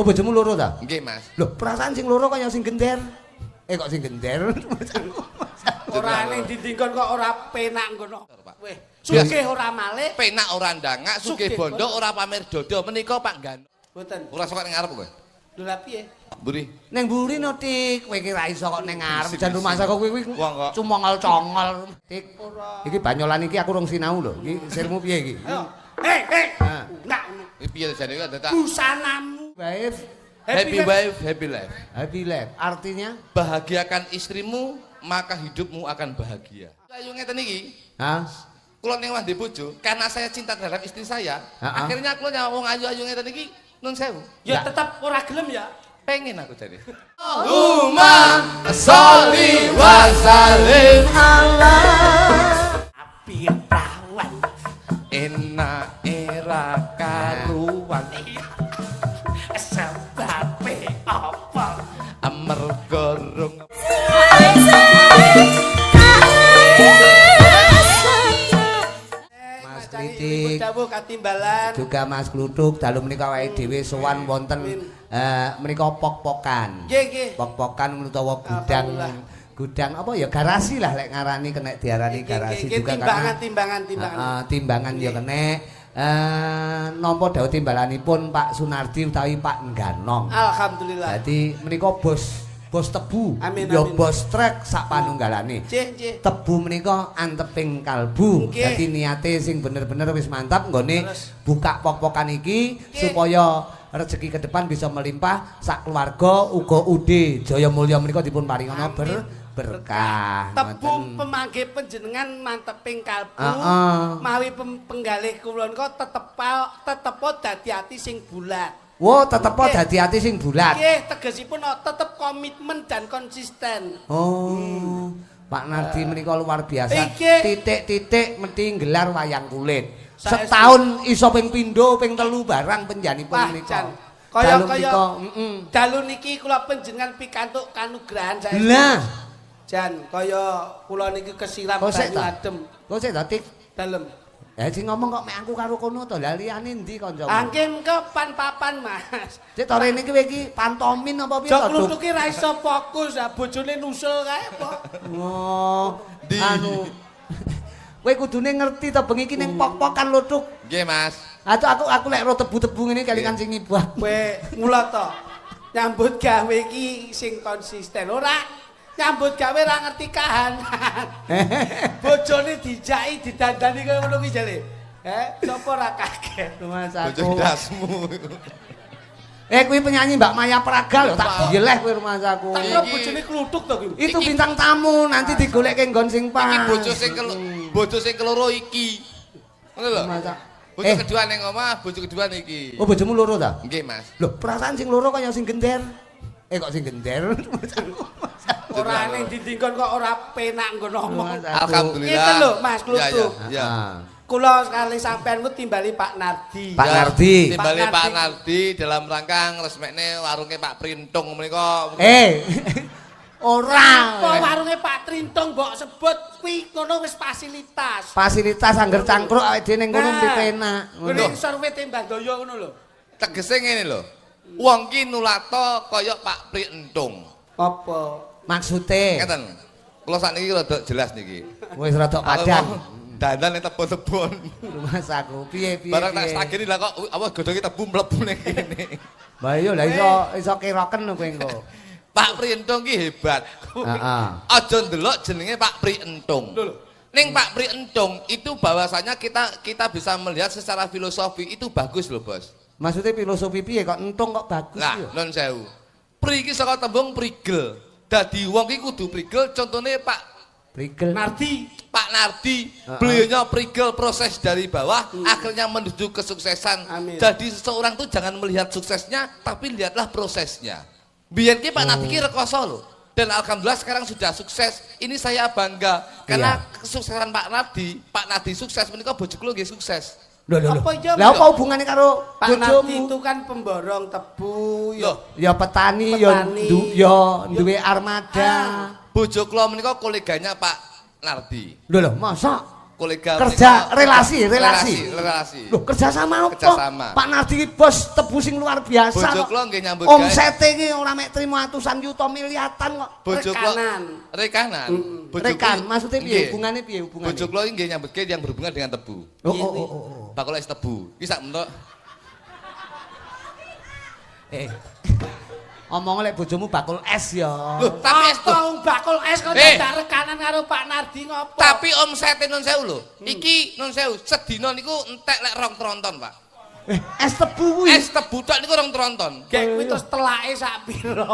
Oh bojomu loro ta? Nggih, Mas. Loh, perasaan sing loro kaya sing gender. Kok sing gender? Ora ning dindingkon kok ora penak ngono. Weh, sugih ora malih. Penak ora ndangak, sugih bondo ora pamer dodo. Menika Pak Gano. Mboten. Ora sok ning ngarep kowe. Lho lha piye? Mburi. Ning mburi no Tik, kowe iki ra iso kok ning ngarep. Jan rumah saka kowe kuwi Wong kok. cumongol-congol. Tik. Iki banyolan iki aku rung sinau lho. Iki sirmu piye iki? Ayo. Enggak. Iki piye jane iki tak Busanamu. Wife, happy wife, happy life. happy life. Artinya? Bahagiakan istrimu, maka hidupmu akan bahagia. Ayo ngeten iki. Hah? Kula ning wandi bojo, karena saya cinta terhadap istri saya, akhirnya kula nyawa wong ayu-ayu ngeten iki nun sewu. Ya tetep ora gelem ya. Pengen aku jadi. Allahumma sholli wa sallim ala Api perawan. enak era karuan Sebabe apa? amarga rung Mas Kritik dawuh katimbalan. juga Mas Gluduk dalu menika awake dhewe sowan wonten menika pok-pokan. Nggih, nggih. Pok-pokan utawa gudang gudang apa ya garasi lah lek ngarani kena diarani garasi juga karena timbangan. timbangan ya kenek nampa dawuh timbalanipun Pak Sunardi utawi Pak Ngganong. Alhamdulillah. Jadi menika bos tebu Amin, ya amin. bos trek sak panunggalane. Nggih. Tebu menika anteping kalbu. Nggih. Dadi niate sing bener-bener wis mantap nggone Terus. buka pok-pokan iki Nggih. supaya rezeki ke depan bisa melimpah sak keluarga uga ude jaya mulya menika dipun paringana berkah. Tebu Ngoten. pemangge panjenengan manteping kalbu. Heeh. Mawi penggalih kula nika tetepo dadi ati sing bulat. Wo tetep Nggih. dadi ati sing bulat. Nggih, tegesipun tetep komitmen dan konsisten. Oh. Pak Nardi menika luar biasa. Iki. Titik-titik mesti nggelar wayang kulit. Saestu. Setahun iso ping pindho, ping telu barang penjanipun Wah, menika. Jan. Dalu Kaya menika, dalu niki kula panjenengan pikantuk kanugrahan saestu. Lah, Jan, kaya kula niki kesiram kok sik banyu ta? adem Kok sik ta Tik? dalem. Sing ngomong kok mek aku karo kono to. Lah liyane ndi kancamu? Angkim ke pan-papan, Mas. Cek to rene iki kowe iki pantomin apa piye Jok to, Duk? klutuke ra iso fokus, bojone nusul kae apa. Oh, anu. Kowe kudune ngerti to bengi iki ning pok-pokan lho, Duk. nggih Mas. Aku lek ro tebu-tebu ngene kelingan sing ngibah. Kowe mula to. Nyambut gawe iki sing konsisten. Ora nyambut gawe ra ngerti kahanan. Bojone dijaki didandani kaya ngono kuwi jale. Sopo ra kaget. Mas Bojo aku. dasmu. Kuwi penyanyi Mbak Maya Praga lho, tak dileh kowe rumah saku. Tak kira bojone kluthuk to kuwi. Itu bintang tamu, nanti digolekke nggon sing pas. Iki bojo sing keloro iki. Ngono lho. Masa. Bojo kedua ning omah, bojo kedua niki. Oh, bojomu loro ta? Nggih, Mas. Loh, perasaan sing loro kaya sing gender. Kok sing gender? Ora ning dindingkon kok ora penak nggono omong. Alhamdulillah. Ngeten lho, Mas Kluthuk. Ya. Kula sekali sampean ku timbali Pak Nardi. Pak Nardi. Timbali Pak Pak Nardi. Nardi dalam rangka ngresmekne warunge Pak Printung menika. Ora. Apa warunge Pak Trintung mbok sebut kuwi ngono wis fasilitas. Fasilitas angger cangkruk awake dhewe ning kono mesti penak. Ngono survei tembang daya ngono lho. Tegese ngene lho. Wong ki nulato kaya Pak Printung. Apa? Maksude Ngeten. Kula sakniki rada jelas niki. wis rada padang. Dandan ning tebon-tebon. Rumah saku. Piye. Barang tak stageni lah kok apa godhonge tebu mlebu ning kene. Lah iya lah iso kiraken kowe engko. Pak Printung ki hebat. Heeh. Aja ndelok jenenge Pak Printung. Ning Pak Printung itu bahwasanya kita bisa melihat secara filosofi itu bagus loh, Bos. Maksudnya filosofi piye kok entung kok bagus Lah, ya? nun sewu. Pri iki saka tembung prigel. Dadi wong ki kudu prigel, contone Pak Prigel. Nardi. Pak Nardi, beliaunya prigel proses dari bawah, akhirnya menuju kesuksesan. Amin. Jadi seseorang tuh jangan melihat suksesnya, tapi lihatlah prosesnya. Biar ki Pak Nardi ki rekoso loh. Dan alhamdulillah sekarang sudah sukses. Ini saya bangga karena kesuksesan Pak Nardi sukses, menika bojo kula nggih sukses. Loh. Apa iya, Lah Mbak? apa hubungannya karo Pak Nardi bojomu? itu kan pemborong tebu Loh, Ya petani, Petani. ya duwe armada. bojo kula menika koleganya Pak Nardi. Loh, masa? kolega kerja relasi. Loh, kerja sama apa? Kerja sama. Pak Nardi iki bos tebu sing luar biasa. Bojo kula nggih nyambut gawe. Omsete iki ora mek trimo atusan yuta miliatan kok. Bojo kula rekanan. Rekan, maksudnya piye? Hubungane piye hubungane? Bojo kula iki nggih nyambut gawe yang berhubungan dengan tebu. Oh. Bakul es tebu. Iki sak mentok. Omong lek bojomu bakul es ya. Loh, tapi es bakul es kok dadak rekanan karo Pak Nardi ngopo? Tapi omsete nun sewu lho. Iki nun sewu sedina niku entek lek 2 tronton, Pak. Es tebu kuwi. Es tebu tok niku 2 tronton. Gek kuwi terus telake sak piro?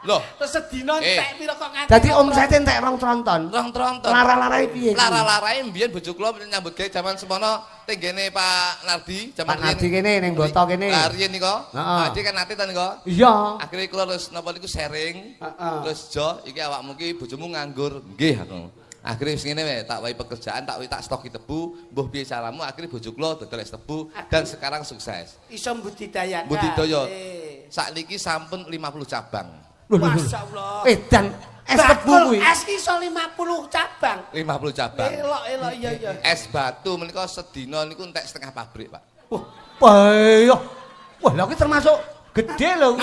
Loh, terus sedina entek piro kok nganti. Dadi omsete entek 2 tronton. 2 tronton. Lara-larae piye? Lara-larae mbiyen bojo kula nyambut gawe jaman semono tenggene Pak Nardi, jaman Pak Nardi kene ning Boto kene. Lah riyen nika. Heeh. Ade kan nate ta nika. Iya. Akhire kula terus napa niku sharing. Terus Jo, iki awakmu iki bojomu nganggur. Nggih aku. Akhire wis ngene wae, tak wae pekerjaan, tak stoki tebu, mbuh piye caramu, akhire bojo kula dodol es tebu dan sekarang sukses. Iso budidaya. Budidaya. Sakniki sampun 50 cabang. Masyaallah. Dan es tebu kuwi. Es iso 50 cabang. 50 cabang. Elok iya. Es batu menika sedina niku entek setengah pabrik, Pak. Wah, lha kuwi termasuk gede lho.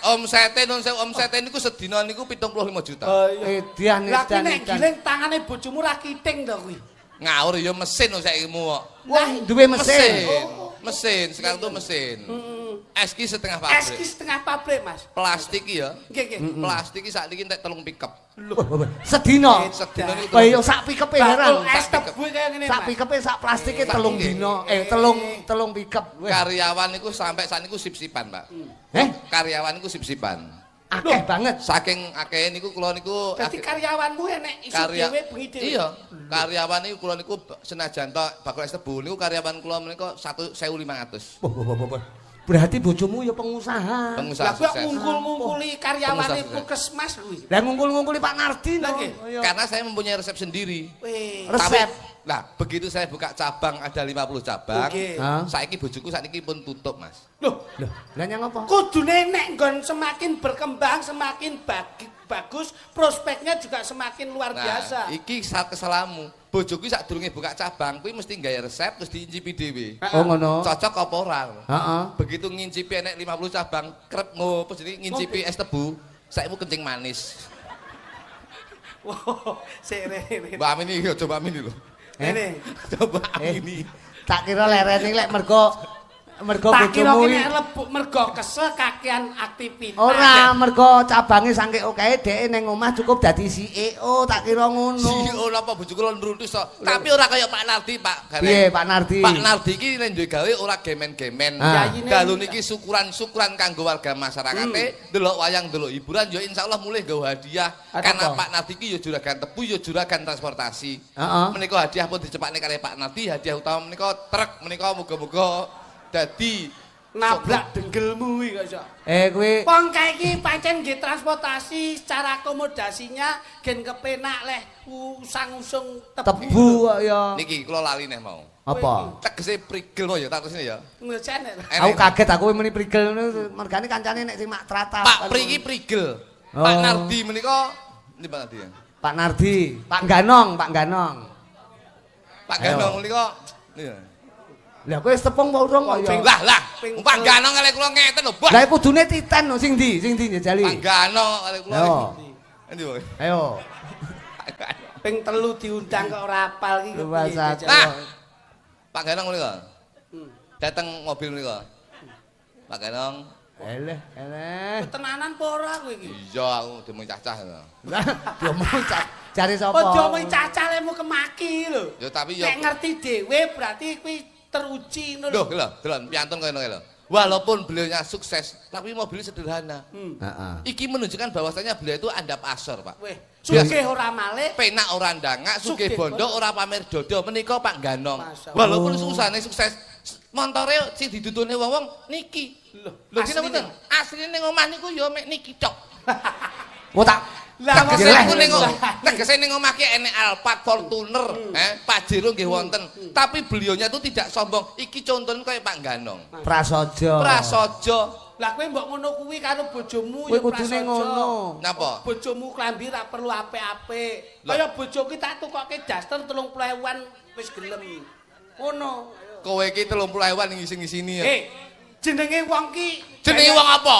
Omsete nun sewu omsete niku sedina niku 75 juta. Edian Lah ki nek giling tangane bojomu ra kiting to kuwi. Ngawur ya mesin saiki mu kok. Wah, duwe mesin. Mesin, sekarang tuh mesin. Es ki setengah pabrik. Es ki setengah pabrik, Mas. Plastik ya. Nggih. Plastik ki sakniki entek 3 pickup. Sedina. Sedina niku. Kaya sak pickup heran. Es tebu kaya ngene, Mas. Sak pickup sak plastike 3 dina. Telung pickup. Karyawan niku sampai saat niku sip-sipan, Pak. Karyawan niku sip-sipan. Akeh banget. Saking akeh niku kula niku dadi karyawanmu enek iso dhewe bengi dhewe. Iya, karyawan niku kula niku senajan tok bakul es tebu niku karyawan kula menika 1.500. Berarti bojomu ya pengusaha. Pengusaha lah kok sukses. ngungkul-ngungkuli karyawane Puskesmas kuwi. Lah ngungkul-ngungkuli Pak Nardi no. Karena saya mempunyai resep sendiri. Resep. Nah, begitu saya buka cabang ada 50 cabang. Okay. Saiki bojoku sakniki pun tutup, Mas. Loh, lah nyang apa? Kudune nek nggon semakin berkembang, semakin bagus, prospeknya juga semakin luar biasa. Iki kesalahanmu. Bojoku sadurunge buka cabang kuwi mesti gawe resep terus diincipi dhewe. Oh ngono. Cocok apa ora? Heeh. Begitu ngincipi enek 50 cabang, krep ngopo jadi ngincipi es tebu, saikmu kencing manis. Wow, sere. Mbak Amin iki coba Amin lho. Ini Coba Amin. Tak kira lerene lek mergo tak kira bojomu kene lebuk mergo kesel kakean aktivitas. ora mergo cabange saking okehe dhek ning omah cukup dadi CEO, tak kira ngono. CEO napa bojoku lho nrutus to. Tapi ora kaya Pak Nardi, Pak. Piye Pak Nardi? Pak Nardi iki nek duwe gawe ora gemen-gemen. Dalu niki syukuran kanggo warga masyarakate, delok wayang, delok hiburan ya insyaallah mulih nggawa hadiah. Karena Pak Nardi iki ya juragan tebu, ya juragan transportasi. Menika hadiah pun dicepakne kali Pak Nardi, hadiah utama menika truk, menika muga-muga dadi nabrak denggelmu kuwi kok iso. Kuwi Wong kae iki pancen nggih transportasi secara akomodasinya gen kepenak leh usang-usung tebu kok ya. Niki kula lali neh mau. Apa? Tegese prigel mau ya tak terusne ya. Ngecen. Aku kaget aku muni prigel ngono, mergane kancane nek sing mak trata. Pak Pri iki prigel. Pak Nardi menika ini Pak Nardi ya. Pak Nardi, Pak Ganong. Pak Ganong menika iya. Lah kowe tepung apa urung kok ya? Lah, Pak Ganong kali kula ngeten lho, Bos. Lah kudune titen lho sing ndi njajali? Pak Ganong kali kula. Endi, Bos? Ayo. Ping 3 diundang kok ora apal iki. Nah, Pak Ganong menika. Dateng mobil menika. Pak Ganong. Eleh. Tenanan apa ora kowe iki? Iya, aku demung cacah. Lah, diomong cari sapa? Aja mung cacah lemu kemaki lho. Ya tapi ya nek ngerti dhewe berarti kuwi teruji ngono lho. Lho, delon piantun kaya ngono lho. Walaupun beliaunya sukses, tapi mobilnya sederhana. Iki menunjukkan bahwasanya beliau itu andap asor, Pak. Weh, sugih ora malih, penak ora ndangak, sugih bondo ora pamer dodo. Menika Pak Ganong. Walaupun susahane sukses, montore sing didudune wong-wong niki. Lho, kene mboten. Asline ning omah niku ya mek niki tok. Oh tak tegese ning omah ki enek Alphard, Fortuner, Pajero nggih wonten. Tapi beliaunya itu tidak sombong. Iki contohnya kayak Pak Ganong. Prasojo. Lah kowe mbok ngono kuwi karo bojomu Kowe ya kudune ngono. Napa? Bojomu klambi ra perlu apik-apik. Kaya bojoku tak tukoke daster 30.000-an wis gelem. Ngono. Kowe iki 30.000-an ngisi-ngisini ya. Jenenge wong ki Jenenge wong apa?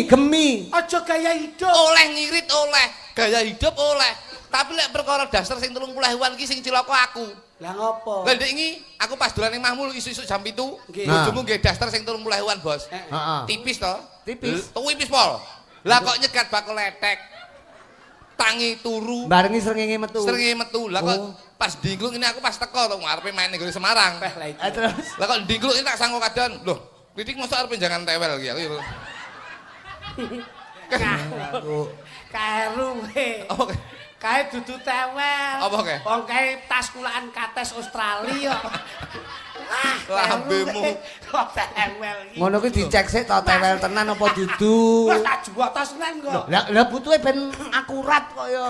Gemi. Aja gaya hidup. Oleh ngirit oleh, gaya hidup oleh. Tapi lek perkara dasar sing 30.000-an ki sing cilaka aku. Lah ngopo? Lah ndek iki aku pas dolan ning Mahmul isu-isu jam 7. Nggih. Bojomu nggih daster sing 30.000-an, Bos. Heeh. Tipis to? Tipis. Tipis pol. Lah kok nyegat bakul letek. Tangi turu. Barengi srengenge metu. Srengenge metu. Lah kok pas dingkluk ini aku pas teko to ngarepe main ning Semarang. Terus Lah kok dingkluk ini tak sangko kadan. Loh, Kritik mosok arep jangan tewel iki aku. Karu we. Oke. Kae dudu tewel. Apa kae? Wong kae tas kulaan kates Australia kok. Lambemu. Kok tewel iki. ngono kuwi dicek sik to tewel tenan apa dudu. Wes tak jual tas tenan kok. Lah butuhe ben akurat kok ya.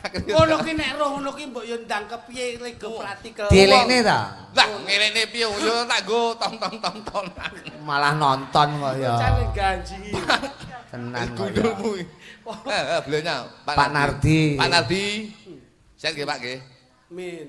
Ngono ki nek roh ngono ki mbok yo ndang kepiye lego praktikal. Dilekne ta? Lah ngelekne piye yo tak go tonton. Malah nonton kok ya. Jane ganji. Tenan kok. ya. Gundulmu. Beliaunya Pak Nardi. Pak Nardi. Saya nggih Pak nggih. Min.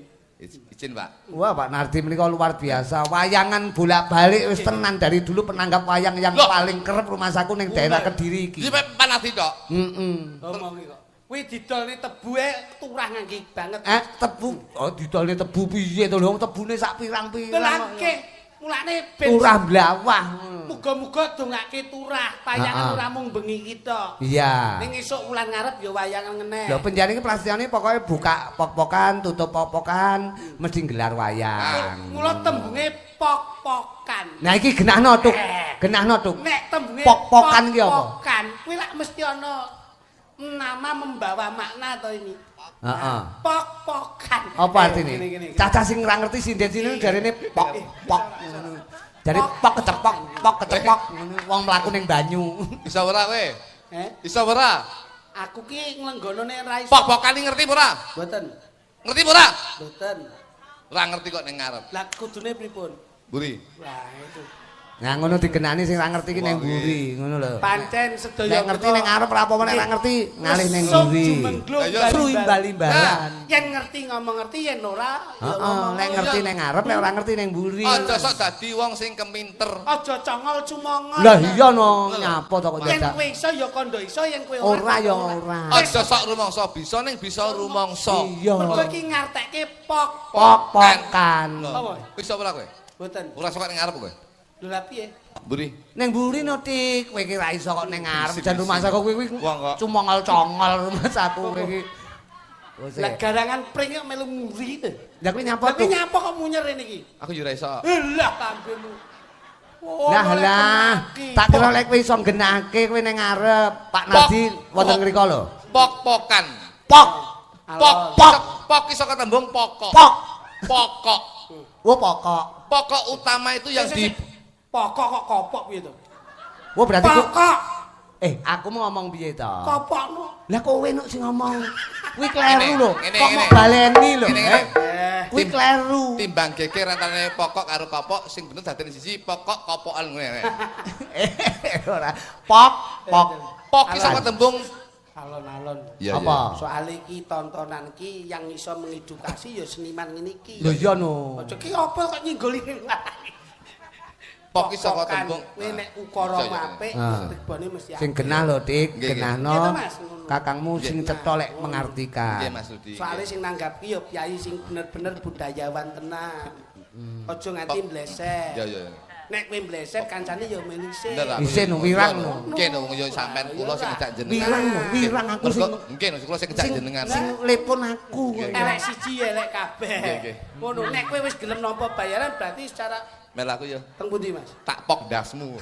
Izin Pak. Wah, Pak Nardi menika luar biasa. Wayangan bolak-balik wis tenan dari dulu penanggap wayang yang Loh. paling kerep rumah saku ning daerah Kediri iki. Iki Pak Nardi tok. Heeh. Ngomong iki kok. Kuwi didolne tebuhe turah ngangge banget. Tebu. Oh, didolne tebu piye to lho, tebune sak pirang-pirang. Lelake mulane ben Turah blawah. muga-muga dongake turah, payangan ora mung bengi kita. Iya. Ning esuk wulan ngarep ya wayangan ngeneh. Lho penjane iki plastiane pokoke buka pok-pokan, tutup pok-pokan, mesti gelar wayang. Mula tembunge pok-pokan. Nah iki genahno tuk. Genahno tuk. Nek tembunge Pok-pokan ki apa? Pok-pokan kuwi lak mesti ana nama membawa makna to ini. Heeh. Pok-pokan. Apa artine? Cacah sing ora ngerti sinden-sinden jarene pok-pok. Jare pok kecepok ngono wong mlaku ning banyu. Bisa ora kowe? Bisa Eh? ora? Aku ki nglenggone ra iso. Pok-pokan ngerti ora? Mboten. Ngerti ora? Mboten. Ora ngerti kok ning ngarep. Lah kudune pripun? Buri. Wah itu. Nah ngono digenani sing ora ngerti ki ning mburi, ngono lho. Pancen sedaya Nek ngerti ning ngarep ora apa-apa nek ora ngerti ngalih ning Lesuk mburi. jumenglung Ayo, Sru bali-bali. imbal-imbalan. Yen ngerti ngomong ngerti yen ora ya Heeh, ngomong. nek ngerti ning ngarep nek ora ngerti ning mburi. Aja sok dadi wong sing keminter. Aja congol cumongol. Lah iya no, nyapa to kok Yen jajak. kowe iso ya kondo iso, yen kowe Ora ya kondo ora. Aja sok rumangsa bisa ning bisa rumangsa. Iya. Mergo iki ngartekke pok. Pok-pokan. Apa? Bisa ora kowe? Mboten. Ora sok ning ngarep kowe. Lho lha piye? Buri. Ning mburi no Dik, kowe iki ra iso kok ning ngarep jan rumah saku kowe kuwi Wong kok. cumongol-congol rumah saku kowe iki. Lah garangan pring kok melu nguri to. Lah kowe nyapa Tapi tuh? nyapa kok munyer rene iki? Aku yo ora iso. Lah kambemu. Oh, Lah oleh lah, penaki. tak kira lek kowe iso genahke kowe ning ngarep. Pak Nardi wonten mriko lho. Pok-pokan. Pok, Pok, Pok. pok iso ketembung pokok. pok. Pokok. Oh pokok. Pokok utama itu yang di pokok kok kopok piye to? Oh berarti ku Pokok aku mau ngomong piye to? kopokno. Lah kowe nuk sing ngomong. Kuwi kleru lho. Ngene, Kok mau ngene. baleni lho. Ngene, Kuwi kleru. timbang geger antara pokok karo kopok sing bener dadi siji pokok kopokan ngene. Ora. Pok, pok. Pok iso ketembung Alon-alon. Iya, Apa? Soal iki tontonan ki yang iso mengedukasi ya seniman ngene iki. Lho iya no. Aja ki apa kok nyenggoli. Pok iso ketembung. Kowe nek ukara Iya, iya. apik Ah. tibane mesti Sing genah lho Dik, Nggih, nggih. genahno. Iya, Mas. Kakangmu sing cetha lek mengartikan. Nggih Mas Rudi. Soale sing nanggap ki ya piyai sing bener-bener budayawan tenan. Aja nganti mleset. Iya iya. Nek kowe mleset kancane ya menisih. Bener lah. Isin wirang no. Nggih no yo sampean kula sing ngejak jenengan. Wirang aku sing Nggih no kula sing ngejak jenengan. sing lepon aku. Elek siji elek kabeh. Nggih, nggih. Ngono nek kowe wis gelem nampa bayaran berarti secara Mel aku yo teng pundi Mas? tak pok dasmu.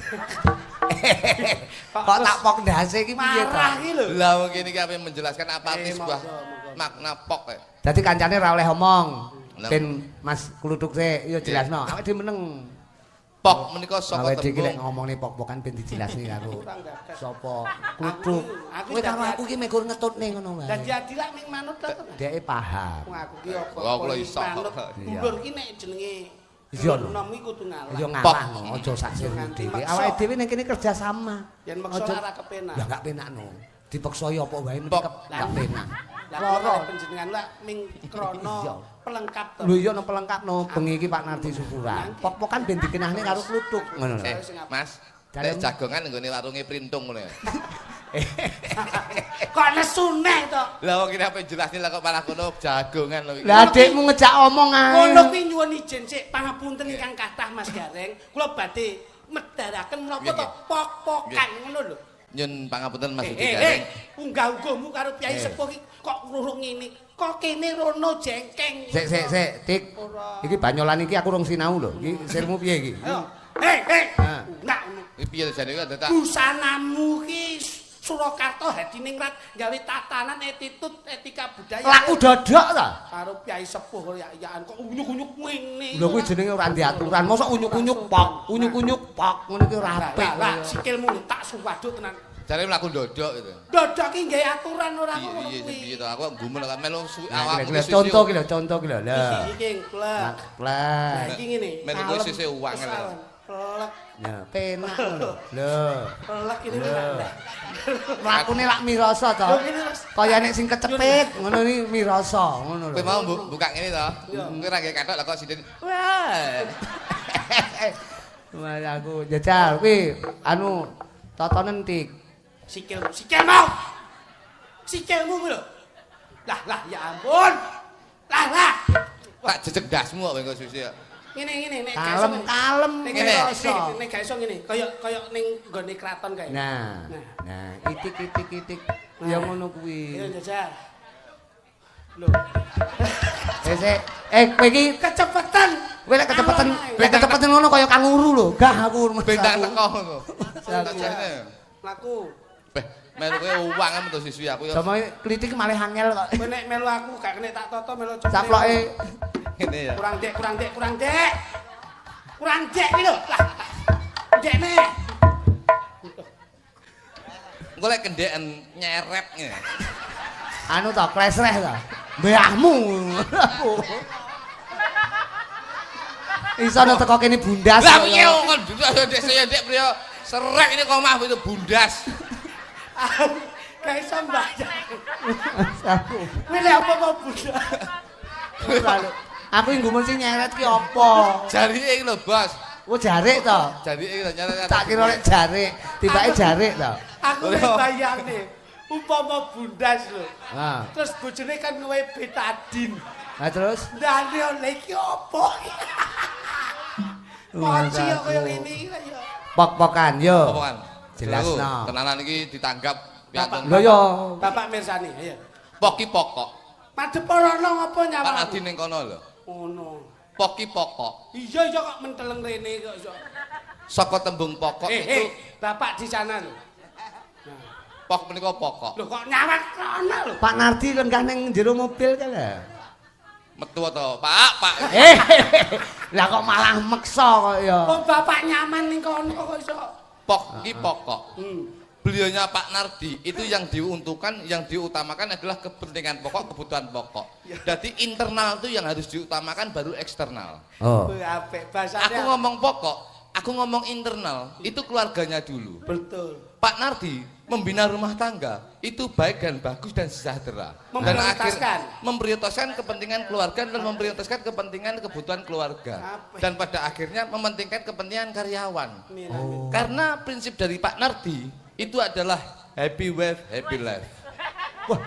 Kok tak pok ndase iki piye to? Marah iki lho. Lah mungkin iki ape menjelaskan apa arti sebuah monggo. makna pok kae. Dadi kancane ra oleh omong. Lah. Ben Mas Kluthuk sik yo jelasno. Awake dhewe meneng. Pok menika saka Awake dhewe lek tembung ngomongne pok-pokan ben dijelasni karo Kurang gagas. sapa? Kluthuk. Aku Kowe karo aku ki mekur ngetutne ngono wae. Dadi adilak ning manut to. Dheke paham. Wong aku ki apa? Wah, kula iso. Manut. Iya. Ulur ki nek jenenge Iya lho. Nom iku kudu ngalah. Ya ngalah no, aja sak sirmu dhewe. Awake dhewe ning kene kerja sama. Yen maksa ora kepenak. Ya gak penak no. Dipaksa ya apa wae Pok. gak penak. Loro panjenengan lah ming krana pelengkap to. Lho iya no pelengkap no bengi iki Pak Nardi syukuran. Pok-pokan ben dikenahne karo kluthuk ngono lho. Mas, nek jagongan nggone warunge Printung ngono ya. Kok nesu neh to. Lah wong kene ape jelasne lah kok malah kono jagongan lho. Lah adikmu ngejak omong ae. Ngono kuwi nyuwun izin sik pangapunten ingkang kathah Mas Gareng. Kula badhe medharaken menapa to pok-pokan ngono lho. Nyun pangapunten Mas Budi Gareng. Unggah-unggahmu karo Kyai Sepuh iki kok rurung ngene. Kok kene rono jengkeng. Sik, Tik. Iki banyolan iki aku rung sinau lho. Iki sirmu piye iki? Enggak. Iki piye jane kok tak Busanamu ki Surakarta Hadiningrat gawe tatanan attitude etika budaya. Laku dodok ta? Karo Kyai Sepuh ya kok unyuk-unyuk ngene. Lho kuwi jenenge ora diaturan. Mosok unyuk-unyuk pok, unyuk-unyuk pok ngono iki ora apik. Lah sikilmu tak suwaduk tenan. jare mlaku ndodok gitu. Dodok ki nggawe aturan ora kok ngono Iya kuwi. piye to aku gumun kok melu Contoh ki lho, Lah. Iki plek. Plek. Lah iki ngene. Melu kuwi sisih uang lho. Plek. Ya, penak ngono. Lho. Plek ini lho. Mlakune lak mirasa to. Kaya nek sing kecepit ngono iki mirasa ngono lho. Kowe mau buka ngene to. Kowe ra gawe kathok lah kok sidin. Wah. Wah aku jajal kuwi anu totonen Tik. Sikilmu mau. Sikilmu lho. Lah ya ampun. Lah. Tak jejeg dasmu kok engko susi. Ngene nek Kalem ngene mirasa. nek gak iso ngene kaya ning nggone kraton kae. Nah, itik. Ya ngono kuwi. Iya jajal. Lho, Kowe iki kecepetan. kowe lek kecepeten ngono kaya kanguru lho. Gah aku Bendang teko ngono. Mlaku. Melu kowe uang metu siswi aku ya. Sama klitik malih angel kok. Kowe nek melu aku gak kena tak toto melu coba. Saploke Ngene ya. Kurang dek. Kurang dek iki lho. Lah. Dek nek. Engko lek kendeken nyeret ngene. anu to klesreh to. Mbahmu. Iso nek teko kene bundas. Lah piye kok ndek saya ndek priyo serek ini kok mah itu bundas. Gak iso mbayar. Aku. Kowe lek apa mau budak. Aku nggumun sing nyeret ki apa? Jarike iki lho, Bos. Oh jarik to. Jarike iki lho nyeret. Tak kira lek jarik, tibake jarik to. Aku wis bayarne. Umpama bundas lho. Nah, Terus bojone kan kowe betadin. nah terus Ndane oleh iki apa? Poci yo koyo ngene iki ya. pok-pokan yo. Apa kan? Jelasno. Tenanan iki ditanggap piantun. Lho yo. Bapak mirsani, ayo. Poki pokok. Madhep ora ono ngapa Pak nyawang. Adi ning kono lho. Ngono. Poki pokok. Iya kok menteleng rene kok iso. Saka tembung pokok itu Bapak di sana lho. pok menika pokok. Lho kok nyawang kono lho. Pak Nardi lenggah ning jero mobil kan lho. Metu to, Pak. Lah kok malah meksa kok ya. Wong bapak nyaman ning kono kok iso. Poki pokok. Beliaunya Pak Nardi itu yang diuntukkan, yang diutamakan adalah kepentingan pokok, kebutuhan pokok. Jadi internal itu yang harus diutamakan baru eksternal. Oh. Apik bahasane. Aku ngomong pokok, aku ngomong internal, itu keluarganya dulu. betul. Pak Nardi membina rumah tangga itu baik dan bagus dan sejahtera. Memprioritaskan kepentingan keluarga dan memprioritaskan kepentingan kebutuhan keluarga. Dan pada akhirnya mementingkan kepentingan karyawan. Oh. Karena prinsip dari Pak Nardi itu adalah happy wife, happy life. Wah.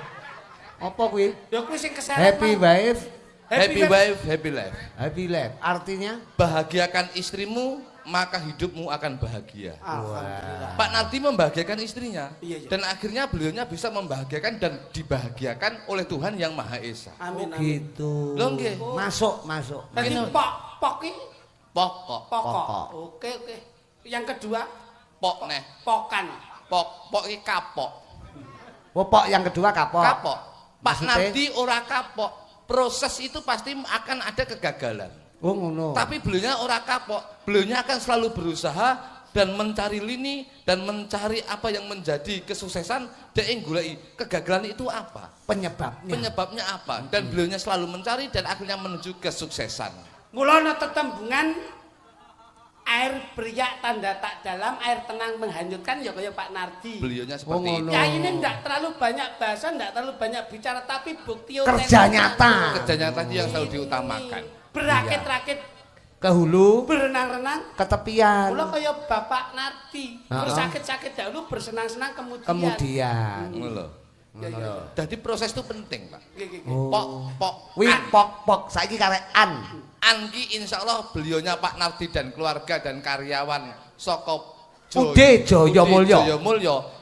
Apa kuwi? Ya kuwi sing keseret. Happy wife, Happy wife, happy life. happy life. Artinya Bahagiakan istrimu, maka hidupmu akan bahagia. Alhamdulillah. Pak Nardi membahagiakan istrinya. Iya. Dan akhirnya beliaunya bisa membahagiakan dan dibahagiakan oleh Tuhan Yang Maha Esa. Amin amin. gitu. Lho nggih. Masuk. Dadi Ini- pok ki Pokok. pokok. Oke. Yang kedua Pok neh. pokan. Pok iki kapok. Popok yang kedua kapok. Kapok. Pak Maksudnya? Nardi ora kapok. Proses itu pasti akan ada kegagalan. Oh ngono. Tapi beliaunya ora kapok. Beliaunya akan selalu berusaha dan mencari lini dan mencari apa yang menjadi kesuksesan dan goleki kegagalan itu apa? penyebabnya. Penyebabnya apa? Dan beliaunya selalu mencari dan akhirnya menuju kesuksesan. Mula ana tetembungan air beriak tanda tak dalam, air tenang menghanyutkan ya kaya Pak Nardi. Beliaunya seperti itu. Ya ini enggak terlalu banyak bahasa, enggak terlalu banyak bicara, tapi bukti Kerja nyata. Kerja nyata itu yang selalu diutamakan. Berakit-rakit Ke hulu, berenang-renang. ke tepian. Mula kaya Bapak Nardi. Bersakit-sakit dahulu, bersenang-senang kemudian. Ngono lho. Jadi proses itu penting, Pak. Oh. Pok. Wi pok saiki karek an. Anki insyaallah beliaunya Pak Nardi dan keluarga dan karyawan saka Ude Jayamulya.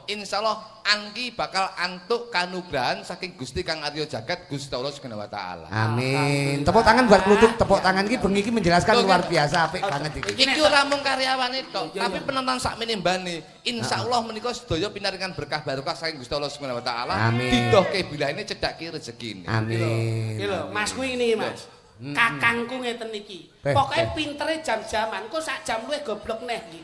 Insyaallah Anki bakal antuk kanugrahan saking Gusti Kang Arya Jagat Gusti Allah Subhanahu wa taala. Amin. Tepuk tangan buat Kluthuk, tepuk tangan iki bengi iki menjelaskan luar biasa apik banget iki. Iki ora mung karyawane tok, tapi penonton sakmene mbane. Insyaallah menika sedaya pinaringan berkah barokah saking Gusti Allah Subhanahu wa taala. Didohke bilahine cedhake rezekine. Amin. Iki lho, Mas kuwi ngene Mas. Kakangku ngeten iki. Pokoke pintere jam-jaman, kok sak jam luwih goblok neh iki.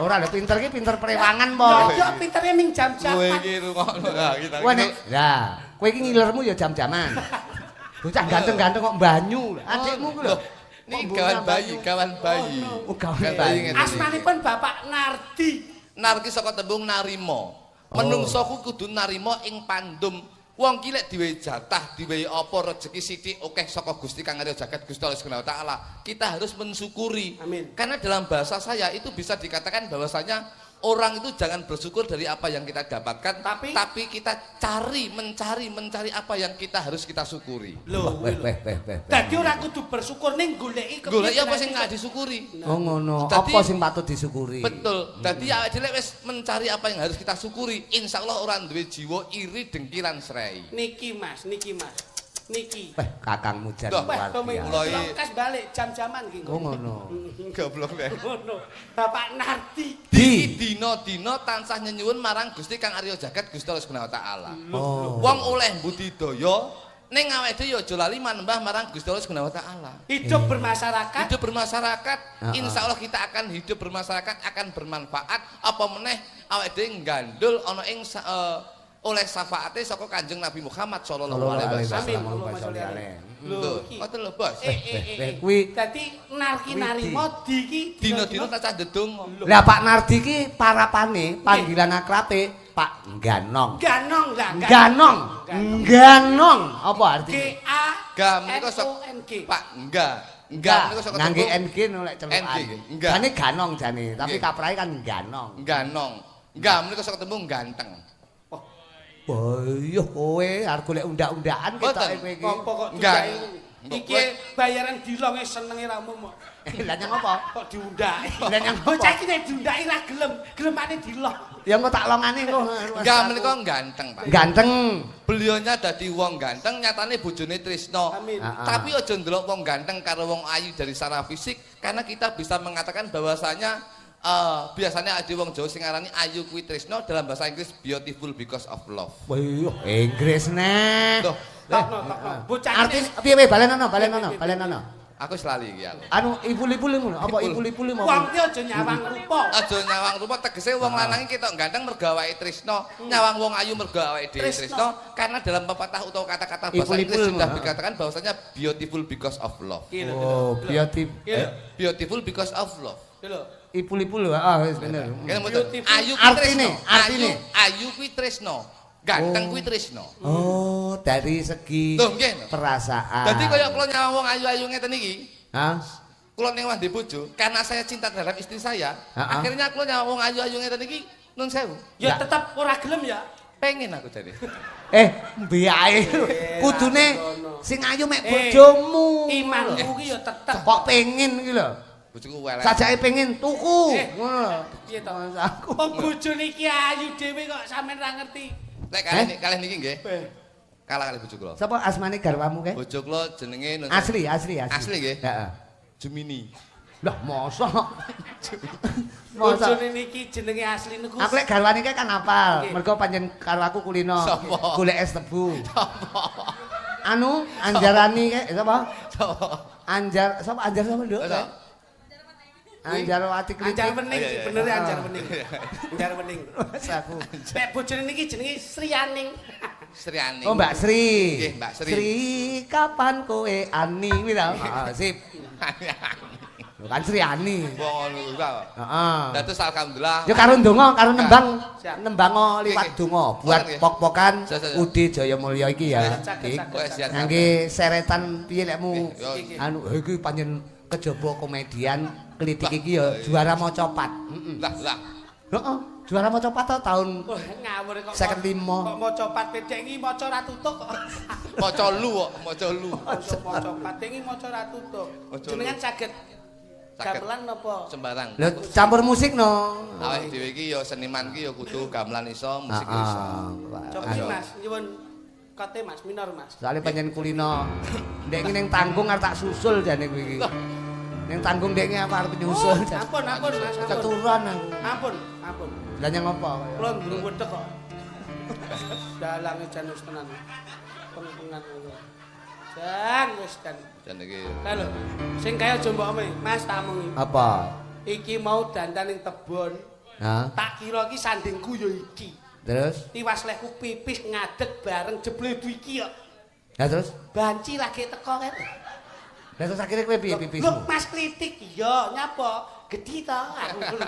Ora lho pinter iki pinter prewangan po. Ya pintere ning jam-jaman. Kowe iki rungokno kita. Kowe nek lah, kowe iki ngilermu ya jam-jaman. Bocah ganteng-ganteng kok banyu. Adikmu ku lho. Niki kawan bayi. Oh, kawan bayi. Asmanipun Bapak Nardi. Narki saka tembung narima. Menungsoku kudu narima ing pandum. Wong ki lek diwehi jatah, diwehi apa rezeki sithik akeh saka Gusti Kang Arya Jagat Gusti Allah Subhanahu wa taala, kita harus mensyukuri. Amin. Karena dalam bahasa saya itu bisa dikatakan bahwasanya orang itu jangan bersyukur dari apa yang kita dapatkan, tapi kita mencari apa yang kita harus kita syukuri. Lho, dadi ora kudu bersyukur ning goleki goleki apa sing gak disyukuri. Oh ngono. Apa sing patut disyukuri? Betul. Dadi awake dhewe wis mencari apa yang harus kita syukuri, insyaallah ora duwe jiwa iri dengki lan srei. Niki Mas. Niki. Kakangmu jan luar biasa. Kas balik jam-jaman iki. Oh ngono. Goblok le. Ngono. Bapak Nardi. Dina-dina tansah nyenyuwun marang Gusti Kang Arya Jagat Gusti Allah Subhanahu wa taala. Oh. Wong oleh budidaya ning awake dhewe ya aja lali manembah marang Gusti Allah Subhanahu wa taala. Hidup bermasyarakat. Hidup bermasyarakat. Insyaallah kita akan hidup bermasyarakat, akan bermanfaat. Apa meneh awake dhewe gandul ana ing oleh syafaate saka Kanjeng Nabi Muhammad sallallahu alaihi wasallam. Lho, ngoten lho, Bos. Kuwi dadi narki-narima iki dina-dina tak cah ndedonga. Lah Pak Nardi ki parapane panggilan akrabe Pak Ganong. Ganong. Apa artine? Ga menika Pak enggak menika saka ngangge NG lek celukan. Jane Ganong jane, tapi kaprahe kan Ganong. Enggak menika saka tembung ganteng. Oh iya kowe arep golek undak-undakan ketoke kowe iki. Apa kok diundaki? Iki bayaran dilonge senenge ramu mok. Lah nyang apa? Kok diundaki? Lah nyang bocah iki nek diundaki ra gelem, gelemane dilong. Ya engko tak longane kok. Enggak menika ganteng, Pak. Ganteng. Beliaunya dadi wong ganteng, nyatane bojone tresno. Tapi aja ndelok wong ganteng karo wong ayu dari secara fisik, karena kita bisa mengatakan bahwasanya biasanya ada wong Jawa sing ngarani ayu kuwi tresno, dalam bahasa Inggris beautiful because of love. Wah, Inggris neh. Loh, bocah artine piye balenono. Aku selali iki ya. Anu ipul-ipul ngono, apa ipul-ipul mau? Wong ki aja nyawang rupa. Aja nyawang rupa tegese wong lanang iki ketok ganteng mergo awake tresno, nyawang wong ayu mergo awake dhewe tresno, karena dalam pepatah utawa kata-kata bahasa Inggris sudah dikatakan bahwasanya beautiful because of love. Oh, beautiful because of love. Ipul-ipul wis bener. Ayu kuwi tresno. Ganteng kuwi tresno. Oh, dari segi perasaan. Dadi kaya kula nyawang wong ayu-ayu ngeten iki. Hah? Kula ning wandi bojo, karena saya cinta terhadap istri saya, akhirnya kula nyawang wong ayu-ayu ngeten iki nun sewu. Ya tetep ora gelem ya. Pengen aku jadi. Biae. Kudune sing ayu mek bojomu. Imanku ki ya tetep. Kok pengen iki lho. Bojoku welek. Sajake pengen tuku. Ngono. Piye to? Wong bojone iki ayu dhewe kok sampean ra ngerti. Nek kalih niki nggih. Kalah kali bojo kula. Sapa asmane garwamu kae? Bojo kula jenenge Asli. Asli nggih? Heeh. Jumini. Lah mosok. Bojone niki jenenge asli niku. Aku lek garwane kae kan hafal. Mergo pancen karo aku kulino. Golek es tebu. Anu Anjarani kae sapa? Anjar sapa Nduk? Anjarwati Kritik. Anjar Wening, bener Anjar Wening. Anjar Wening. Aku. Nek bojone niki jenenge Srianing. Srianing. Oh, Mbak Sri. Nggih, Mbak Sri. Sri, kapan kowe ani kuwi ta? Sip. Lho kan Sriani. Wong ngono kuwi. Heeh. Lah terus alhamdulillah. Ya karo ndonga, karo nembang liwat donga buat pok-pokan Udi Jayamulya iki ya. Ngangge seretan piye lekmu anu iki panjen kejaba komedian Klitik iki ya juara maca pat. Lah. Heeh, juara maca pat tahun ngawur kok. 55. Kok maca pat pedhek iki maca ra tutuk kok. Maca lu kok, maca lu. Maca pat iki maca ra tutuk. Jenengan saged gamelan napa? Sembarang. Lho campur musik no. Awake dhewe iki ya seniman ki ya kudu gamelan iso, musik iso. Coba Mas, nyuwun kote Mas, minor Mas. Soale panjen kulino. Ndek iki ning tanggung arep tak susul jane kuwi iki. Ning tanggung ndek iki aku arep nyusul. Ampun Mas, keturunan aku. Ampun. Lah nyang apa? Kula durung wedhek kok. Dalange jan wis tenan. Pengengan ngono. Jan wis kan. Jan iki. Lah lho, sing kaya aja mbok Mas tamu iki. Apa? Iki mau dandan ning tebon. Hah? Tak kira iki sandingku ya iki. Terus? Tiwas lehku pipis ngadeg bareng jebledu iki kok. Lah terus? Banci lagi teko kan. Lah terus akhirnya kowe piye pipismu? Loh, Mas Klitik iya nyapa? Gedhi ta aku.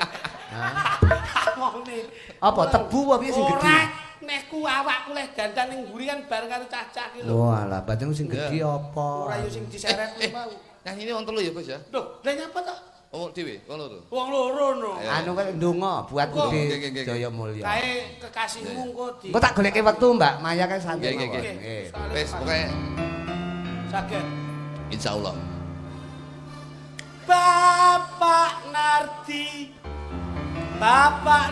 Ngomongne. Apa tebu apa piye sing gedhi? Ora, mehku awakku leh dandan ning mburi kan bareng karo cah-cah iki lho. Oh alah, bateng sing gedhi apa? Ora yo sing diseret kuwi mau. Nyanyi ini wong telu ya, Bos ya? Loh, lha nyapa to? Wong dhewe, wong loro. Wong loro no. Anu kan ndonga buat Udi Jayamulya. Kae kekasihmu engko di. Engko tak goleke wektu, Mbak. Maya kan santai Nggih, mawon. nggih. Nggih. Wis pokoke Saged. insyaallah. Bapak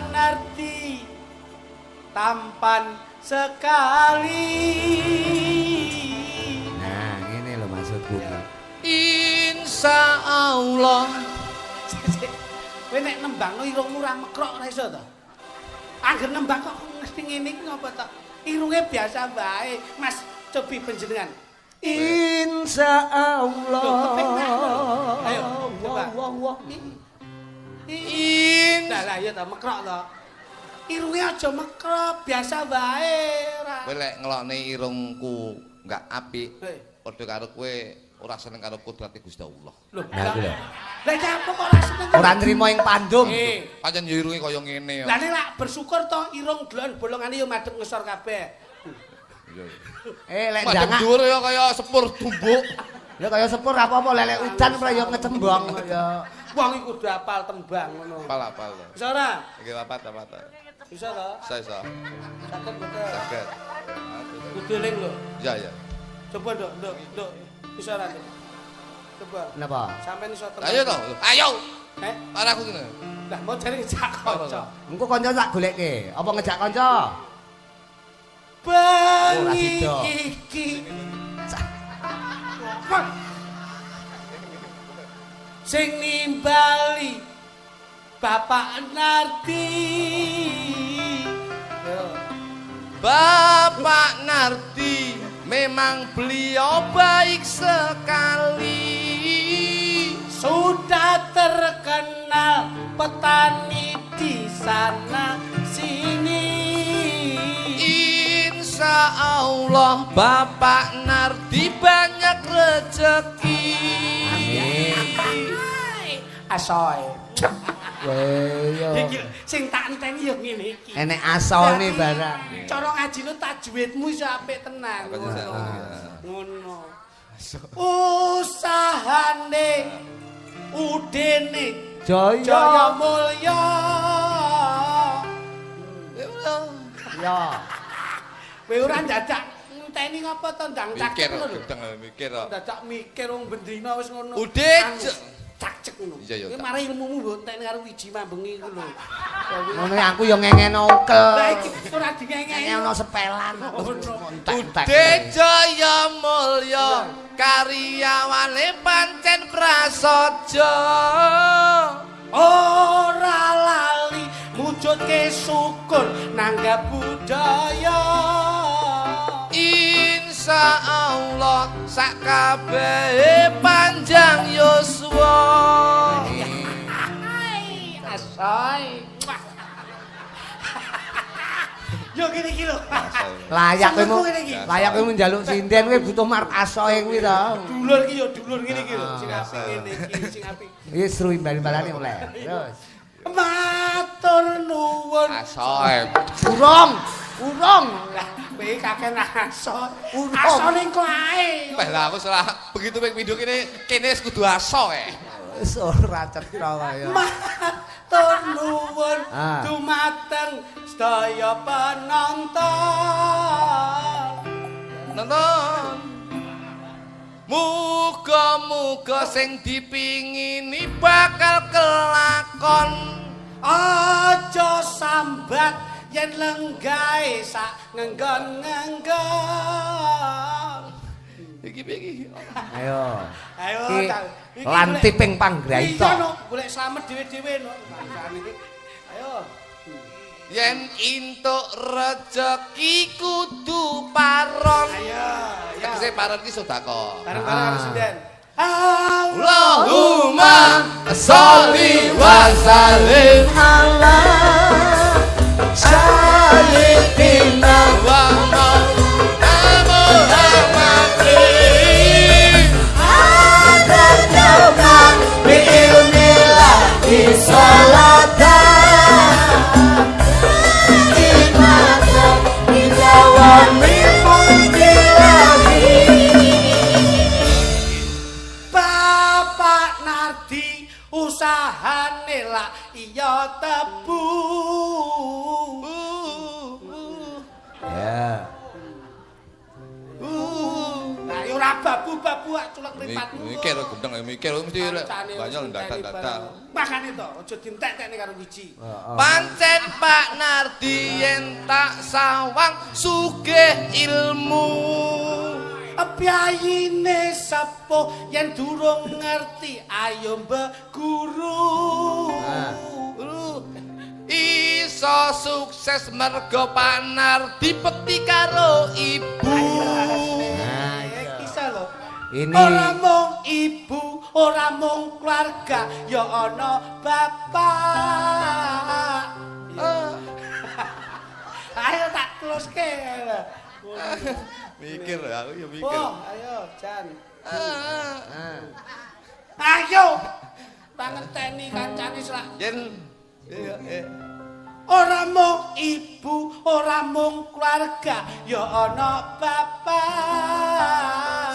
Nardi tampan sekali. Nah, ngene lho maksudku. Insyaallah. Kowe nek nembangno irungmu ora mekrok ora iso to? Angger nembang kok mesti ngene iki ngapa to? Irunge biasa bae, Mas. Cobi panjenengan. Insyaallah. Ayo, coba. Wah. Lah ya ta mekrok to. Irunge aja mekrok, biasa bae ora. Kowe lek ngelokne irungku enggak apik, Hei. padha karo kowe ora seneng karo kudrate Gusti Allah. Loh, Nah, aku lho. lah nyapa kok ora seneng? Ora nrimo ing pandum. Pancen yo irunge kaya ngene ya. Lah nek lak bersyukur to irung delon bolongane yo madhep ngesor kabeh. Lek Madhep jangak. dhuwur ya kaya sepur tumbuk. Ya kaya sepur apa-apa lelek udan ora ya ngecembong ya. Wong iku kudu apal tembang ngono. Apal. Bisa ora? Iki apa? Bisa to? Saya. Saged betul. Saged. Kudu eling lho. Ya. Coba nduk. Bisa ora? Nduk? Coba. Kenapa? Sampeyan iso tembang. Ayo to. Ayo. Ora aku ngene. Lah mau jare ngejak kanca. Engko kanca tak goleke. Apa ngejak kanca? Bengi sida. iki. Sing nimbali Bapak Nardi. Bapak Nardi memang beliau baik sekali. Sudah terkenal petani di sana sini. Insya Allah Bapak Nardi banyak rezeki. Amin. Asoy. Yo. Iki sing tak enteni yo ngene iki. Enek asone barang. Cara ngajine tajwidmu iso apik tenan. Ngono. Usahane udene Jaya Mulya. Ya. Kowe ora dadak ngenteni ngapa to ndang cak ngono lho. Mikir. Dadak mikir wong bendina wis ngono. Udah. Cak ngono. Iya, Kowe mari ilmumu mbok entekne karo wiji mambengi iku lho. Ngono aku yo ngengeno ukel. Lah iki ora dingengeni. Ngengeno sepelan. Ude Jaya Mulya karyawane pancen prasaja. Ora lali mujudke syukur nanggap budaya. Insya Allah sakabehe panjang yuswa. Asoy. Yo ngene iki lho. Layak kowe njaluk sinden kowe butuh markasoe kuwi to. Dulur iki yo dulur ngene iki lho. Sing apik ngene iki sing apik. Wis seru imbal-imbalane oleh. Terus. Matur nuwun. Asoe. Urung. Lah, kowe kakek aso. Aso ning klae. Wah, lah aku salah begitu ping pindho kene wis kudu asoe. Wis ora cetha kaya. Matur nuwun dumateng sedaya penonton. Nonton. Muga-muga sing dipingini bakal kelakon. Aja sambat yen lenggahe sak ngenggon-ngenggon. Iki. Ayo. Lantiping panggraita. Iya no, golek slamet dhewe-dhewe no. Ayo. Yen entuk rejeki kudu paron. Ayo. Tegese paron ki sedekah. Bareng-bareng karo sinden. Allahumma sholli wa sallim ala sayyidina wa Muhammadin adadana bi'ilmillah salatan imatan ilawami mungkilahi. Bapak Nardi usahane lah iya tebu. Ya. Nah, yo ora babu-babu culek mripatmu. Mikir gendeng mikir mesti banyak dadak-dadak. Makane to, aja dientek-entekne karo wiji. Pancen Pak Nardi yen tak sawang sugih ilmu. Piyayine sepuh yen durung ngerti ayo mbek guru. Iso sukses mergo Pak Nardi bekti karo ibu. Kisah lho. Ini Ora mung ibu, ora mung keluarga, ya ana bapak. Ayo tak teruske. Mikir aku ya mikir. Oh, ayo Jan. Ayo. Pangerteni kancane selak. Yen Ora mung ibu, ora mung keluarga, ya ana bapak.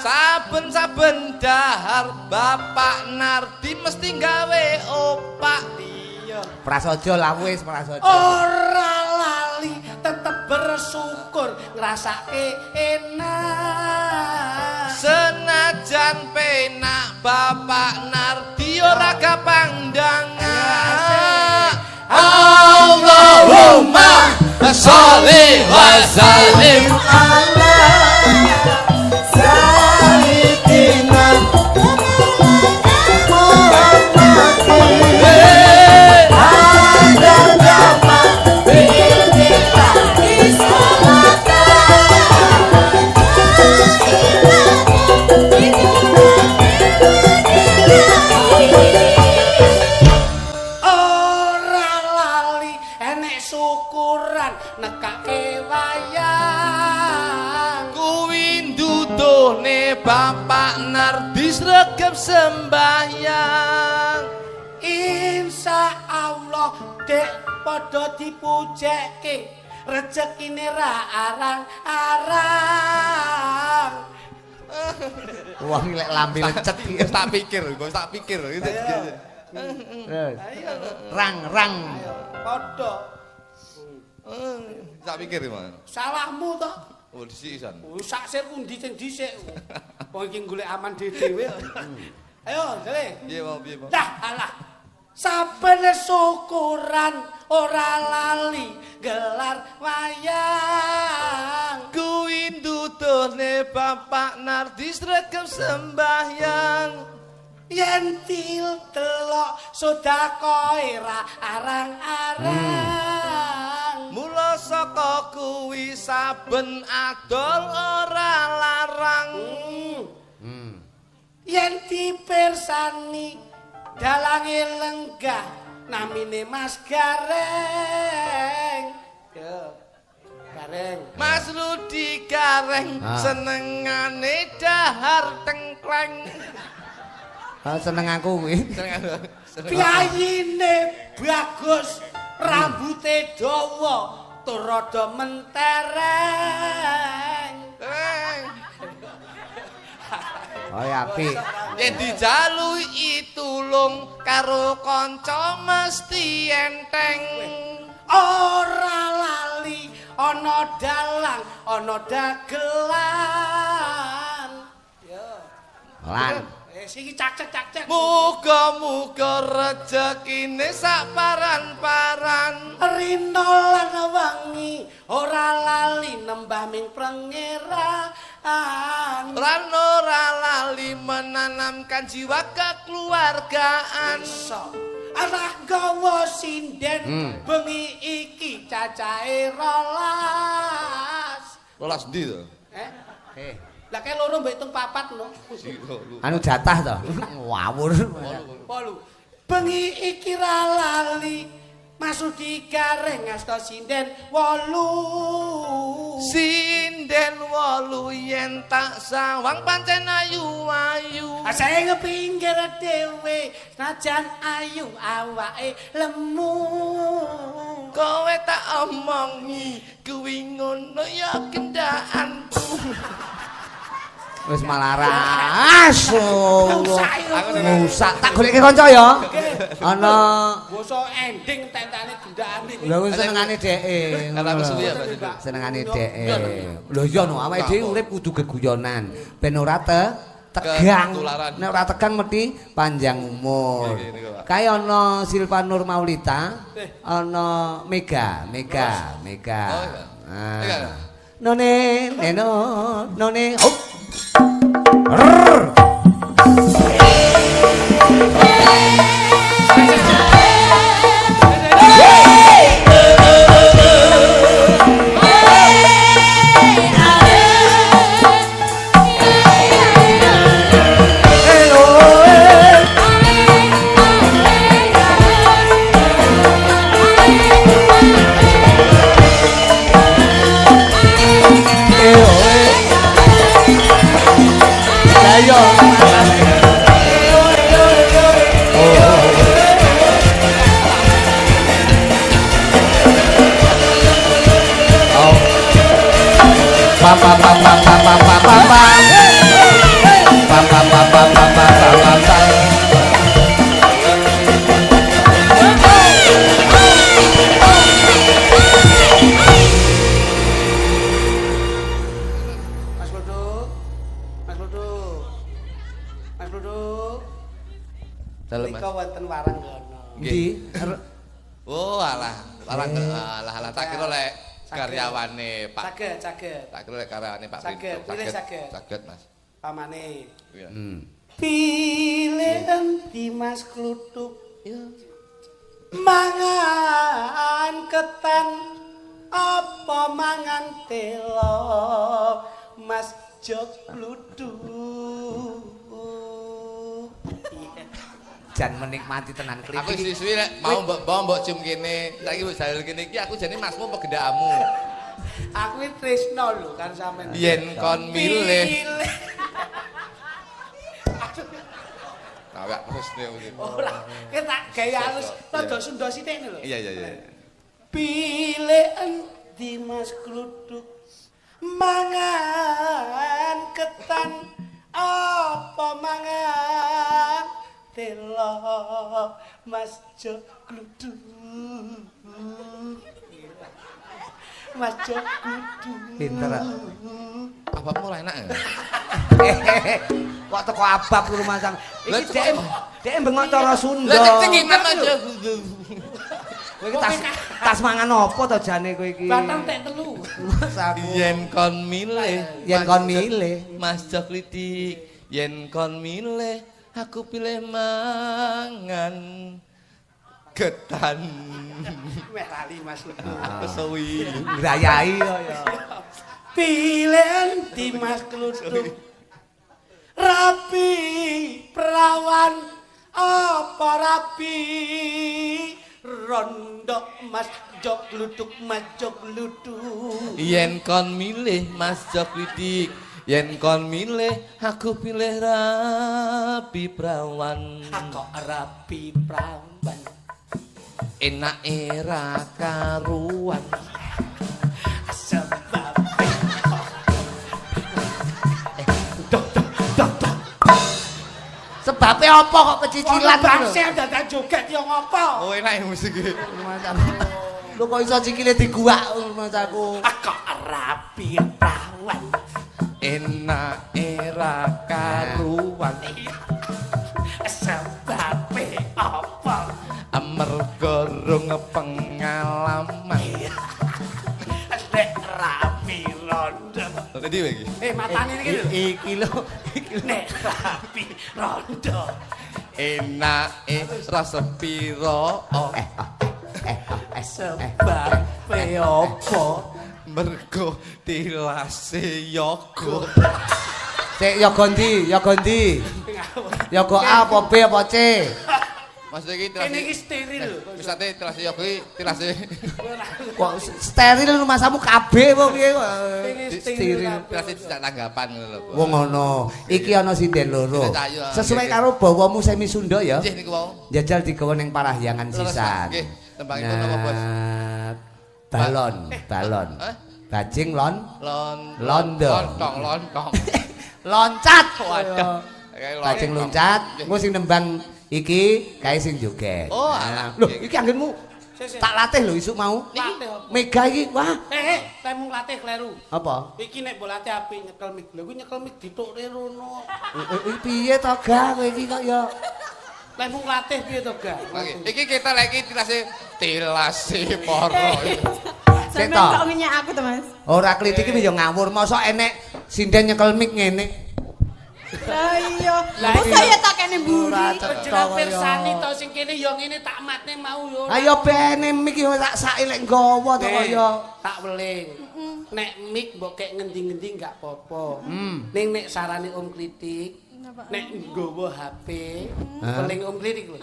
saben-saben dahar Bapak Nardi mesti gawe opak. Iya. Prasaja lah wis prasaja. Ora lali tetep bersyukur ngrasake enak. Senajan penak Bapak Nardi ora kapangdangan. Allahumma sholli wa sallim ala sayyidina Muhammadin ada zaman bi'ilmillah nekake wayang kuwi nduduhne Bapak Nardi sregep sembahyang. Insya Allah dek padha dipujeke rezekine ra arang-arang. Wong lek lambe lecet iki tak pikir, kok tak pikir gitu. Rang-rang Padha tak pikir Mas. salahmu to. Oh dhisik isan. Sak sir kundi sing dhisik. Wong iki golek aman dhewe. Ayo, jare. Piye mau piye mau. Dah alah. Saben syukuran ora lali gelar wayang. Kuwi nduduhne Bapak Nardi sregep sembahyang. Yen telok sedekahe ra arang-arang. Mula saka kuwi saben adol ora larang. Yen dipirsani dalange lenggah namine Mas Gareng. Yo. Rudi Gareng senengane dahar tengkleng. Seneng aku kuwi. Piyayine bagus, rambuté dawa, tur rada mentereng. Oh ya apik. Yen dijalui tulung karo kanca mesti enteng. Ora lali ana dalang, ana dagelan. Yo. Lan. Siki cak-cak. Muga-muga rejekine sak paran-paran. Rina lan wangi ora lali nembah ming pangeran. Lan ora lali menanamkan jiwa kekeluargaan. Anak gawa sinden bengi iki cacahe 12. 12 ndi to? Lah kae loro mbek hitung 4 lho. Anu jatah to. Ngawur. 8. Bengi iki ra lali Masudi Gareng asta sinden 8. Sinden 8 yen tak sawang pancen ayu-ayu. Saya ngepinggir dhewe najan ayu awake lemu. Kowe tak omongi kuwi ngono ya kendhaanku. Wis malaras. Ngusak tak goleke kanca ya. Ana basa ending tentane gendakane. lha wis senengane dheke. Kata aku suwi ya, Pak. Senengane dheke. Lho iya no awake dhewe urip kudu geguyonan ben ora tegang. Nek ora tegang mesti panjang umur. Kae ana Silva Nur Maulita, ana Mega. None, none. Wonten warang kono. Ndi? Oh alah, alah tak kira lek karyawane Pak. Saged. Tak kira lek karyawane Pak Pilih saged. Saged, Mas. Pamane. Iya. Pilih endi Mas Kluthuk. Mangan ketan apa mangan telo Mas Jok Kluthuk. Jan menikmati tenan klip aku suwi nek mau mbok cium kene saiki wis jalur kene iki aku jane masmu apa gendakmu aku iki tresno lho kan sampean yen kon milih awak tresno iki ora ketak gaya halus rada Sunda sithik lho iya pilih endi Mas Kluthuk mangan ketan apa mangan telo Mas Jok Kluthuk Mas Jok Kluthuk pinter ababmu ora enak ya kok teko abab ku rumah sang iki dhek bengok cara Sunda lha cek iki Mas kowe iki tas mangan apa to jane kowe iki batang tek telu yen kon milih Mas Jok Kluthuk yen kon milih aku pilih mangan ketan. Weh lali Mas Kluthuk. Kesuwi. Grayai to ya. Pilih endi Mas Kluthuk. Rapi perawan apa rapi rondo mas jok luduk majok luduk. Yen kon milih Mas Jok Lidik, yen kon milih aku pilih Rapi Prawan. Aku Rapi Prawan. Enak era karuan. Sebab Sebabnya apa kok pecicilan bangsa dadak joget yo ngopo? Oh enak musik iki. Lu kok iso cikile diguak Mas aku. Aku Rapi Prawan. Enak era karuan. Sebab apa? Amarga rung pengalaman. Nek Rapi rondo. Tadi iki. Matane iki lho. Iki lho. Nek Rapi rondo. Enak rasa piro. Sebab apa? Mergo tilase yoga. Sik yoga ndi? Yoga ndi? Yoga A apa B apa C? Mas iki Kene iki steril. Wisate tilase yoga iki tilase. Kok steril rumahmu kabeh apa piye kok? Steril. Tilase tidak tanggapan ngono lho. Wong ngono. Iki ana sinden loro. Sesuai karo bawamu Semi Sunda ya. Nggih niku wau. Njajal digawa ning Parahyangan sisan. Nggih, tembangipun napa, Bos? Balon. Bajing londo. Lontong. Loncat. Waduh. Bajing loncat. Engko sing nembang iki kae sing joget. Oh, lho iki anggenmu tak latih lho isuk mau. Mega iki wah. Temu latih kleru. Apa? Iki nek mbok latih apik nyekel mik. Lha kuwi nyekel mik ditukne rono. Piye to Ga kowe iki kok ya Temu latih piye to Ga? Iki kita lagi tilase poro. Sampeyan kok ngenyak aku to, Mas? Ora klitik iki ya ngawur, mosok enek sinden nyekel mik ngene. Lah iya. Lah saya tak kene mburi. Jeneng pirsani to sing kene ya ngene tak matne mau yo. Ayo bene mik iki sak sailek nggawa to kaya tak weling. Nek mik mbok kek ngendi-ngendi enggak apa-apa. Ning nek sarane Om Kritik, nek nggawa HP, weling Om Kritik lho.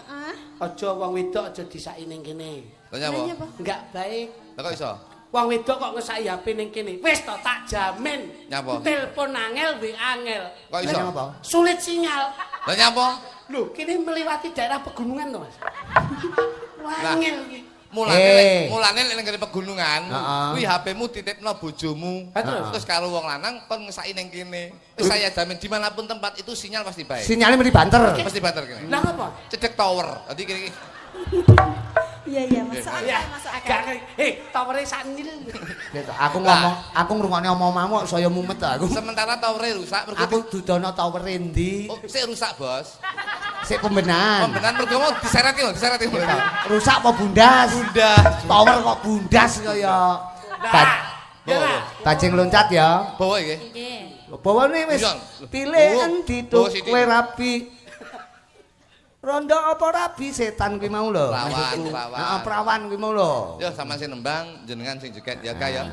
Aja wong wedok aja disaki ning kene. Lah nyapa? Enggak baik. Lah kok iso? Wong wedok kok ngesaki HP ning kene. Wis to tak jamin. Nyapa? Telepon angel we angel. Kok iso? Sulit sinyal. Lah nyapa? Lho, kene melewati daerah pegunungan to, Mas. Angel iki. Mulane nek nang pegunungan, kuwi HP-mu titipno bojomu. Terus karo wong lanang kon ngesaki ning kene. Wis saya jamin dimanapun tempat itu sinyal pasti baik. Sinyalnya mesti banter. Pasti banter kene. Lah apa? Cedek tower. Dadi kene iki. Iya, masuk akal. Towere sanil. Aku ngrungokne omong-omongmu saya mumet aku. Sementara towere rusak mergo aku dudono towere ndi? Oh, sik rusak, Bos. Sik pembenahan. Pembenahan mergo mau disereti lho. Rusak apa bundas? Tower kok bundas kaya. Bajing loncat ya. Bawa iki. Nggih. Bawane wis pilih endi to kowe rapi. Rondo apa rabi setan kuwi mau lho. Prawan kuwi mau lho. Yo sama sing nembang jenengan sing joget ya kaya.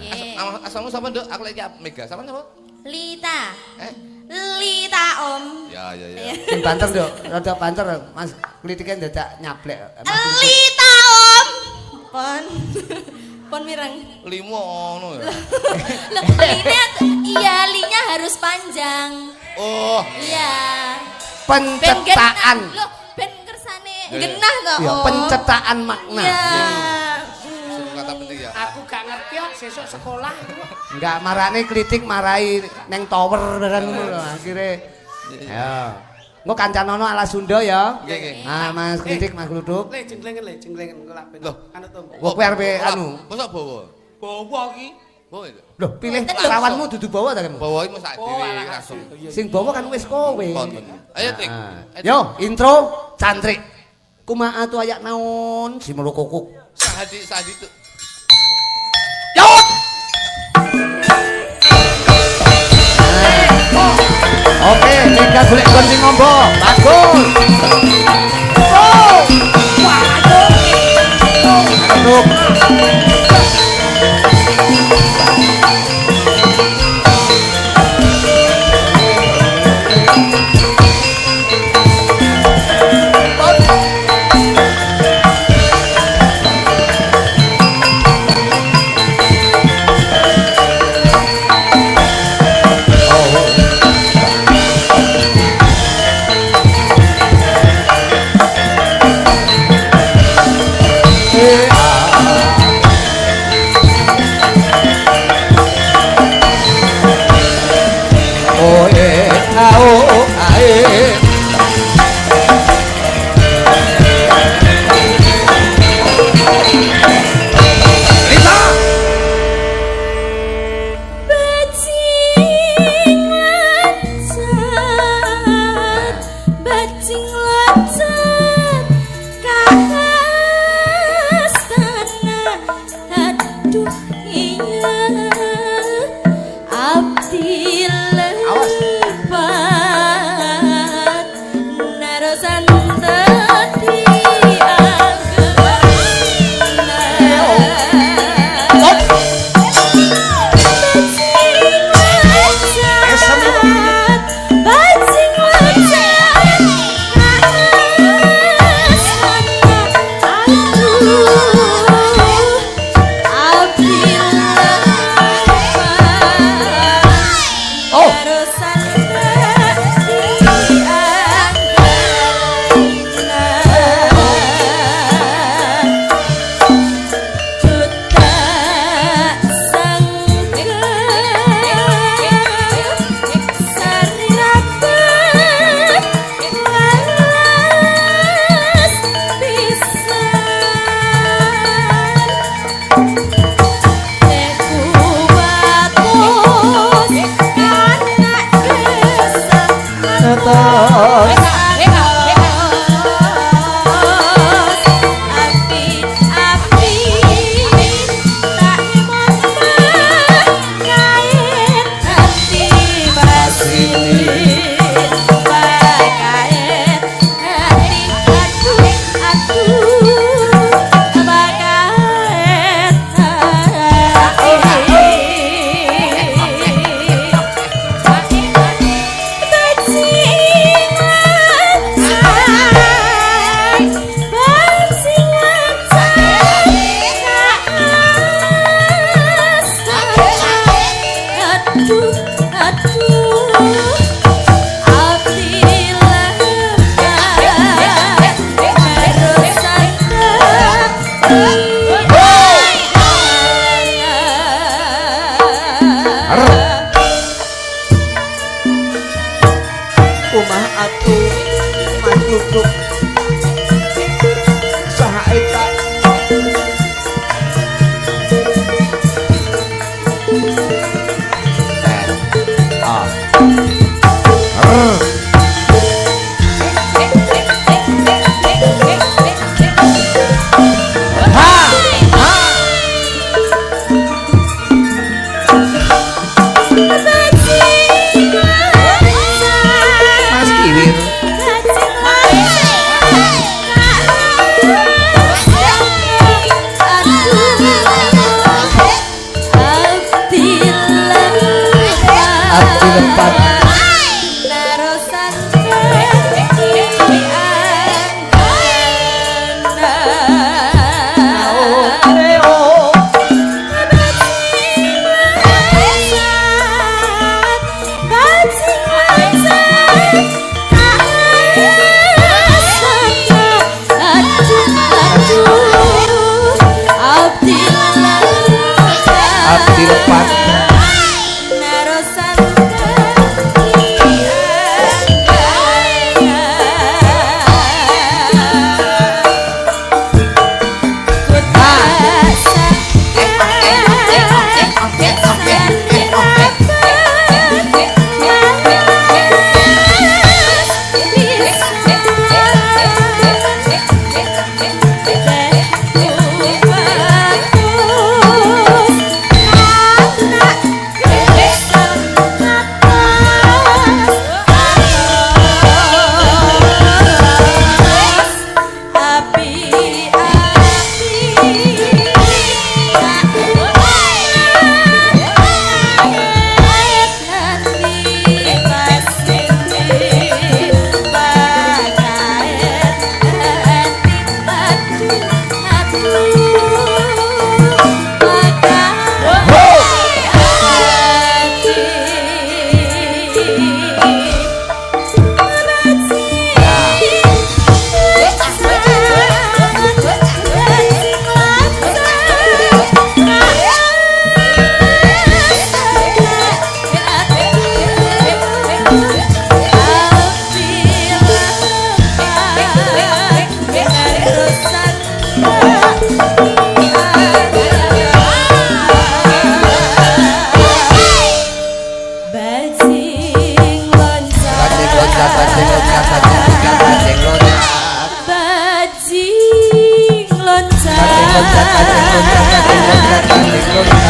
Asalmu sapa, Nduk? Aku lagi Mega. Sampeyan sapa? Lita. Lita Om. Ya. Sing banter, Nduk. Rada banter Mas klitike dadak nyablek. Lita Om. Pon mireng. Limo ngono ya. Linya harus panjang. Oh. Iya. Pencetakan. Ben kersane genah to. Ya, pencetakan makna. Iya. Kata penting ya. Aku gak ngerti kok sesuk sekolah. Enggak marane kritik marai neng tower barang ngono lho akhire. Ya. Engko kancanono ala Sunda ya. Nggih. Ah, Mas kritik Mas Gluduk. Le jenglengen engko lak ben. Anu to. Kowe arepe anu. Mosok bawa. Bawa iki. Bawa. Lho, pilih lawanmu dudu bawa ta kamu? Bawa iki sak dhewe langsung. Sing bawa kan wis kowe. Ayo, Trik. Yo, intro cantrik. Kumaha tu ayak naon si melokokuk. Sahadi tu. Yo! Oke, Mega golek gon sing ngombo. Bagus. Waduh. loncat